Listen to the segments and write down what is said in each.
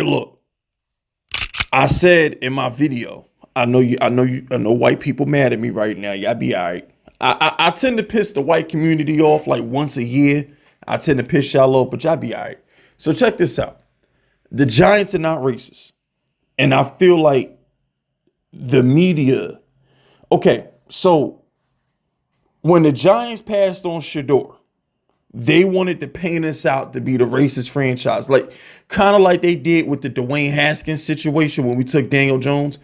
right, look. I said in my video, I know white people mad at me right now. Y'all be all right. I tend to piss the white community off like once a year. I tend to piss y'all off, but y'all be all right. So check this out. The Giants are not racist. And I feel like the media. Okay, so when the Giants passed on Shedeur, they wanted to paint us out to be the racist franchise. Like, kind of like they did with the Dwayne Haskins situation when we took Daniel Jones.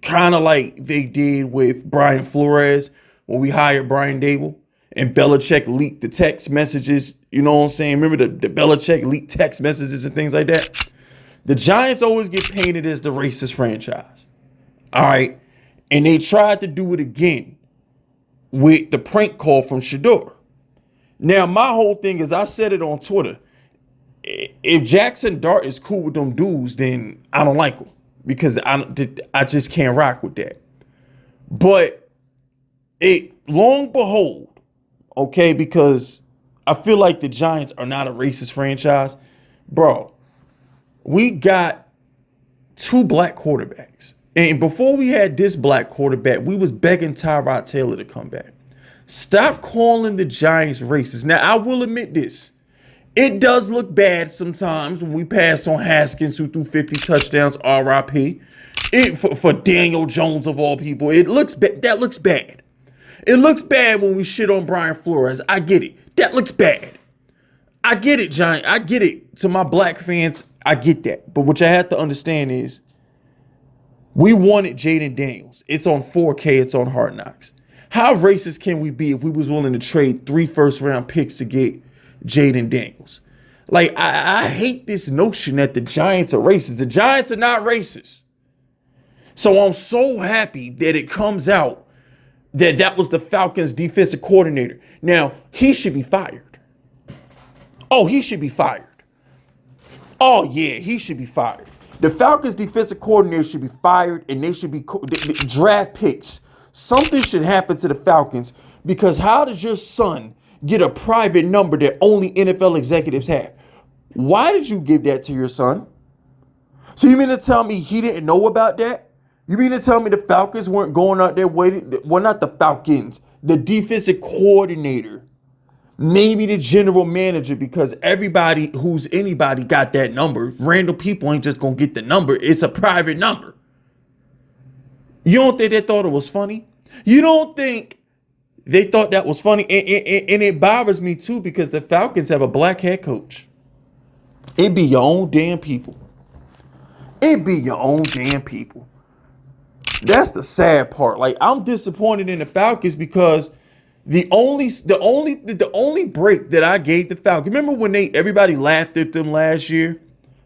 Kind of like they did with Brian Flores when we hired Brian Dable. And Belichick leaked the text messages. You know what I'm saying? Remember the Belichick leaked text messages and things like that? The Giants always get painted as the racist franchise. All right. And they tried to do it again with the prank call from Shedeur. Now, my whole thing is, I said it on Twitter. If Jackson Dart is cool with them dudes, then I don't like him. Because I just can't rock with that. But long behold, okay, because I feel like the Giants are not a racist franchise. Bro, we got 2 black quarterbacks. And before we had this black quarterback, we was begging Tyrod Taylor to come back. Stop calling the Giants racist. Now, I will admit this. It does look bad sometimes when we pass on Haskins, who threw 50 touchdowns, RIP. For Daniel Jones of all people, it looks that looks bad. It looks bad when we shit on Brian Flores. I get it. That looks bad. I get it, Giant. I get it. To my black fans, I get that. But what you have to understand is, we wanted Jaden Daniels. It's on 4K. It's on Hard Knocks. How racist can we be if we was willing to trade 3 first-round picks to get Jaden Daniels? Like, I hate this notion that the Giants are racist. The Giants are not racist. So I'm so happy that it comes out that was the Falcons defensive coordinator. Now, he should be fired. Oh, he should be fired. Oh, yeah, he should be fired. The Falcons defensive coordinator should be fired, and they should be draft picks. Something should happen to the Falcons, because how does your son get a private number that only NFL executives have? Why did you give that to your son? So you mean to tell me he didn't know about that? You mean to tell me the Falcons weren't going out there waiting? Well, not the Falcons, the defensive coordinator, maybe the general manager, because everybody who's anybody got that number. Random people ain't just going to get the number. It's a private number. You don't think they thought it was funny? You don't think they thought that was funny? And it bothers me too, because the Falcons have a black head coach. It be your own damn people. It be your own damn people. That's the sad part. Like, I'm disappointed in the Falcons because the only break that I gave the Falcons. Remember when everybody laughed at them last year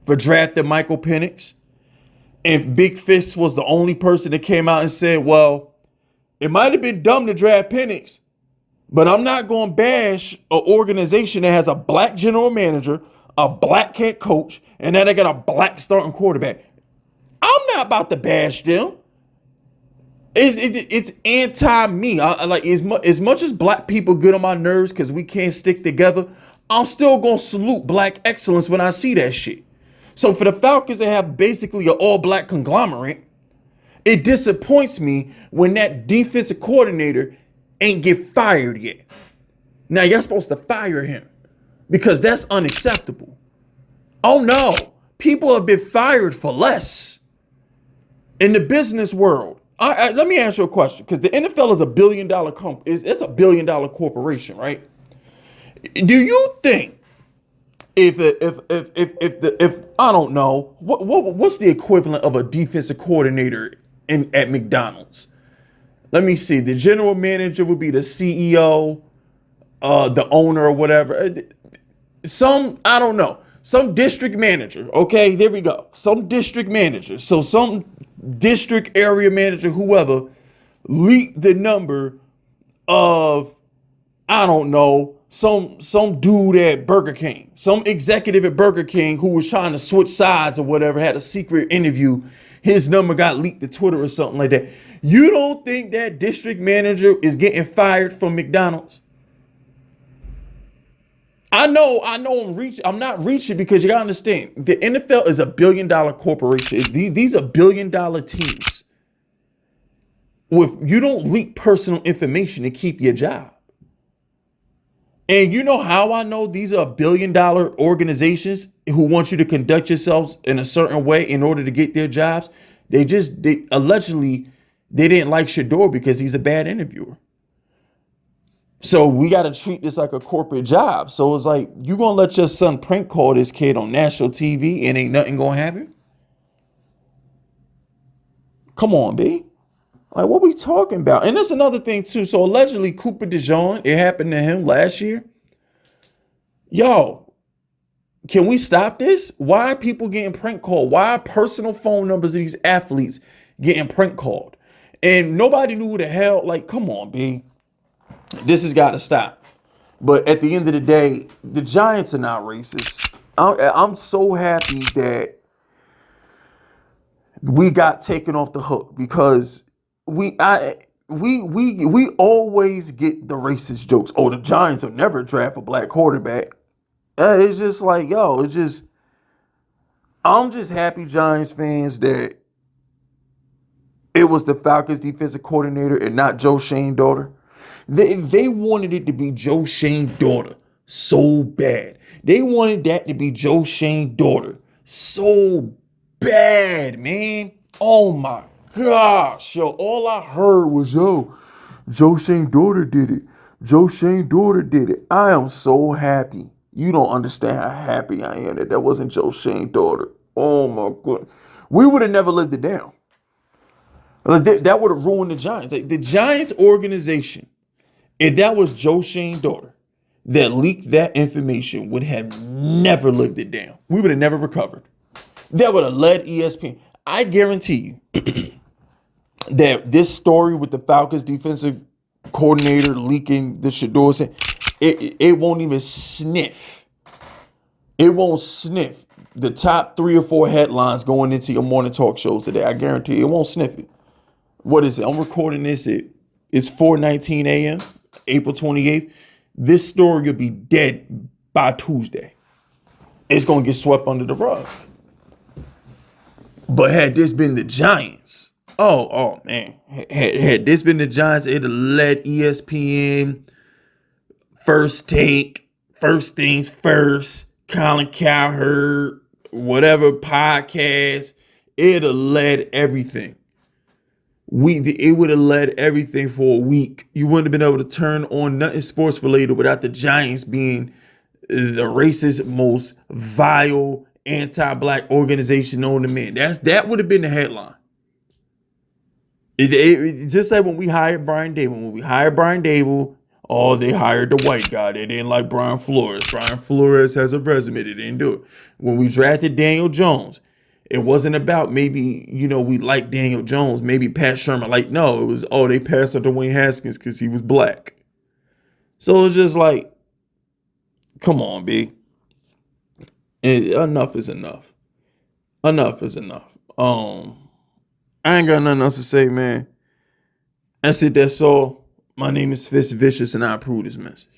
for drafting Michael Penix? And Big Fisk was the only person that came out and said, well, it might have been dumb to draft Penix, but I'm not going to bash an organization that has a black general manager, a black head coach, and then they got a black starting quarterback. I'm not about to bash them. It's anti-me. I like, as much as black people get on my nerves because we can't stick together, I'm still going to salute black excellence when I see that shit. So for the Falcons to have basically an all-black conglomerate, it disappoints me when that defensive coordinator ain't get fired yet. Now, you're supposed to fire him because that's unacceptable. Oh, no. People have been fired for less in the business world. Let me ask you a question, because the NFL is a $1 billion company. It's a $1 billion corporation, right? Do you think if I don't know what's the equivalent of a defensive coordinator at McDonald's? Let me see. The general manager would be the CEO, the owner or whatever. I don't know. Some district manager. Okay, there we go. Some district manager. So some district area manager, whoever, leaked the number of, I don't know, some dude at Burger King, some executive at Burger King who was trying to switch sides or whatever, had a secret interview. His number got leaked to Twitter or something like that. You don't think that district manager is getting fired from McDonald's? I'm not reaching because you gotta understand the NFL is $1 billion corporation. These are $1 billion teams. With you don't leak personal information to keep your job. And you know how I know these are $1 billion organizations who want you to conduct yourselves in a certain way in order to get their jobs? They allegedly they didn't like Shedeur because he's a bad interviewer. So we got to treat this like a corporate job. So it's like you gonna let your son prank call this kid on national TV and ain't nothing gonna happen? Come on, B. Like what we talking about? And that's another thing too. So allegedly Cooper DeJean, it happened to him last year. Yo, can we stop this? Why are people getting prank called? Why are personal phone numbers of these athletes getting prank called? And nobody knew who the hell. Like, come on, B. This has got to stop. But at the end of the day, the Giants are not racist. I'm so happy that we got taken off the hook because we always get the racist jokes. Oh, the Giants will never draft a black quarterback. It's just like, yo, I'm just happy Giants fans that it was the Falcons defensive coordinator and not Joe Shane's daughter. They wanted it to be Joe Shane's daughter so bad. They wanted that to be Joe Shane's daughter so bad, man. Oh my gosh, yo. All I heard was, yo, Joe Shane's daughter did it. Joe Shane's daughter did it. I am so happy. You don't understand how happy I am that wasn't Joe Shane's daughter. Oh my God. We would have never lived it down. That would have ruined the Giants. Like, the Giants organization, if that was Joe Shane's daughter that leaked that information, would have never lived it down. We would have never recovered. That would have led ESPN. I guarantee you that this story with the Falcons defensive coordinator leaking the Shedeur Sanders, it won't even sniff. It won't sniff the top 3 or 4 headlines going into your morning talk shows today. I guarantee you, it won't sniff it. What is it? I'm recording this. It's 4:19 a.m., April 28th. This story will be dead by Tuesday. It's going to get swept under the rug. But had this been the Giants, oh man, had this been the Giants, it'd have led ESPN, First Take, First Things First, Colin Cowherd, whatever podcast, it'd have led everything. It would have led everything for a week. You wouldn't have been able to turn on nothing sports related without the Giants being the racist, most vile, anti-black organization known to men. That would have been the headline. It just like when we hired Brian Dable. When we hired Brian Dable, they hired the white guy. They didn't like Brian Flores. Brian Flores has a resume. They didn't do it. When we drafted Daniel Jones, it wasn't about maybe, we like Daniel Jones, maybe Pat Shermer. Like, no, it was, they passed up to Wayne Haskins because he was black. So it's just like, come on, B. And enough is enough. Enough is enough. I ain't got nothing else to say, man. That's it. That's all. My name is FiskVicious, and I approve this message.